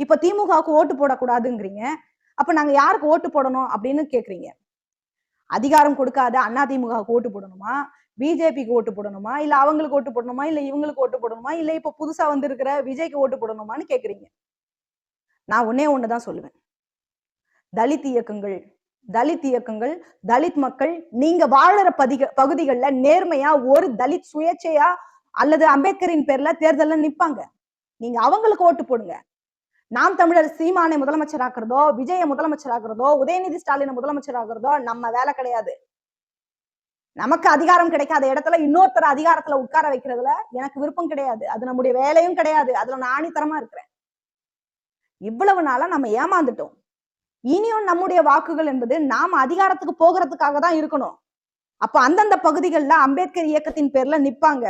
இப்ப திமுகவுக்கு ஓட்டு போடக்கூடாதுங்கிறீங்க. அப்ப நாங்க யாருக்கு ஓட்டு போடணும் அப்படின்னு கேக்குறீங்க. அதிகாரம் கொடுக்காத அதிமுகவுக்கு ஓட்டு போடணுமா? பிஜேபிக்கு ஓட்டு போடணுமா? இல்ல அவங்களுக்கு ஓட்டு போடணுமா? இல்ல இவங்களுக்கு ஓட்டு போடணுமா? இல்ல இப்ப புதுசா வந்திருக்கிற விஜய்க்கு ஓட்டு போடணுமான்னு கேக்குறீங்க. நான் ஒண்ணே ஒண்ணு தான் சொல்லுவேன். தலித் இயக்கங்கள், தலித் இயக்கங்கள், தலித் மக்கள் நீங்க வாழுற பகுதிகள்ல நேர்மையா ஒரு தலித் சுயேட்சையா அல்லது அம்பேத்கரின் பேர்ல தேர்தல்ல நிப்பாங்க. நீங்க அவங்களுக்கு ஓட்டு போடுங்க. நாம் தமிழர் சீமானை முதலமைச்சர் ஆக்குறதோ, விஜய முதலமைச்சர் ஆக்குறதோ, உதயநிதி ஸ்டாலினை முதலமைச்சர் ஆக்குறதோ நம்ம வேலை கிடையாது. நமக்கு அதிகாரம் கிடைக்காத இடத்துல இன்னொருத்தர் அதிகாரத்துல உட்கார வைக்கிறதுல எனக்கு விருப்பம் கிடையாது. அது நம்முடைய வேலையும் கிடையாது. அதுல நான் ஆணித்தரமா இருக்கிறேன். இவ்வளவு நாளா நம்ம ஏமாந்துட்டோம். இனியும் நம்முடைய வாக்குகள் என்பது நாம அதிகாரத்துக்கு போகிறதுக்காக தான் இருக்கணும். அப்ப அந்தந்த பகுதிகள்ல அம்பேத்கர் இயக்கத்தின் பேர்ல நிப்பாங்க.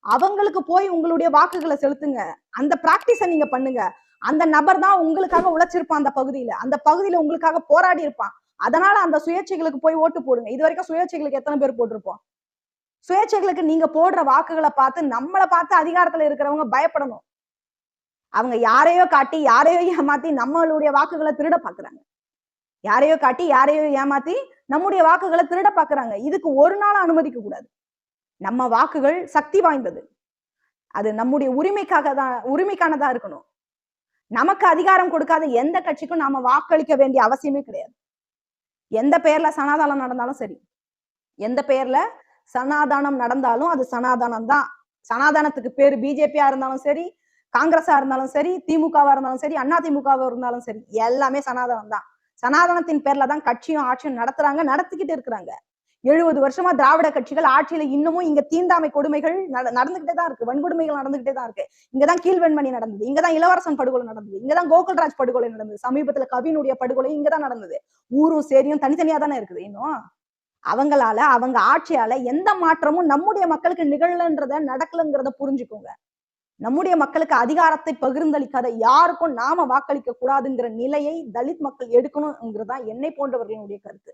அவங்களுக்கு போய் உங்களுடைய வாக்குகளை செலுத்துங்க. அந்த பிராக்டிஸ நீங்க பண்ணுங்க. அந்த நபர் தான் உங்களுக்காக உழைச்சிருப்பான் அந்த பகுதியில. அந்த பகுதியில உங்களுக்காக போராடி இருப்பான். அதனால அந்த சுயேட்சைகளுக்கு போய் ஓட்டு போடுங்க. இது வரைக்கும் சுயேட்சைகளுக்கு எத்தனை பேர் போட்டிருப்போம்? சுயேட்சைகளுக்கு நீங்க போடுற வாக்குகளை பார்த்து நம்மள பார்த்து அதிகாரத்துல இருக்கிறவங்க பயப்படணும். அவங்க யாரையோ காட்டி, யாரையோ ஏமாத்தி நம்மளுடைய வாக்குகளை திருட பாக்குறாங்க. யாரையோ காட்டி, யாரையோ ஏமாத்தி நம்முடைய வாக்குகளை திருட பாக்குறாங்க. இதுக்கு ஒரு நாள் அனுமதிக்க கூடாது. நம்ம வாக்குகள் சக்தி வாய்ந்தது. அது நம்முடைய உரிமைக்கானதா இருக்கணும். நமக்கு அதிகாரம் கொடுக்காத எந்த கட்சிக்கும் நாம வாக்களிக்க வேண்டிய அவசியமே கிடையாது. எந்த பெயர்ல சனாதானம் நடந்தாலும் சரி, எந்த பெயர்ல சனாதானம் நடந்தாலும் அது சனாதானம் தான். சனாதானத்துக்கு பேரு பிஜேபியா இருந்தாலும் சரி, காங்கிரஸா இருந்தாலும் சரி, திமுகவா இருந்தாலும் சரி, அதிமுகவா இருந்தாலும் சரி, எல்லாமே சனாதானம் தான். சனாதனத்தின் பேர்ல தான் கட்சியும் ஆட்சியும் நடத்துறாங்க, நடத்திக்கிட்டு இருக்கிறாங்க. 70 வருஷமா திராவிட கட்சிகள் ஆட்சியில இன்னமும் இங்க தீண்டாமை கொடுமைகள் நடந்துகிட்டே தான் இருக்கு. வன்கொடுமைகள் நடந்துகிட்டே தான் இருக்கு. இங்கதான் கீழ்வெண்மணி நடந்தது. இங்கதான் இளவரசன் படுகொலை நடந்தது. இங்கதான் கோகுல்ராஜ் படுகொலை நடந்தது. சமீபத்துல கவினுடைய படுகொலை இங்கதான் நடந்தது. ஊரும் சேரியும் தனித்தனியா தானே இருக்குது இன்னும். அவங்களால அவங்க ஆட்சியால எந்த மாற்றமும் நம்முடைய மக்களுக்கு நிகழலன்றத நடக்கலங்கிறத புரிஞ்சுக்கோங்க. நம்முடைய மக்களுக்கு அதிகாரத்தை பகிர்ந்தளிக்காத யாருக்கும் நாம வாக்களிக்க கூடாதுங்கிற நிலையை தலித் மக்கள் எடுக்கணும்ங்கிறதா என்னை போன்றவர்களுடைய கருத்து.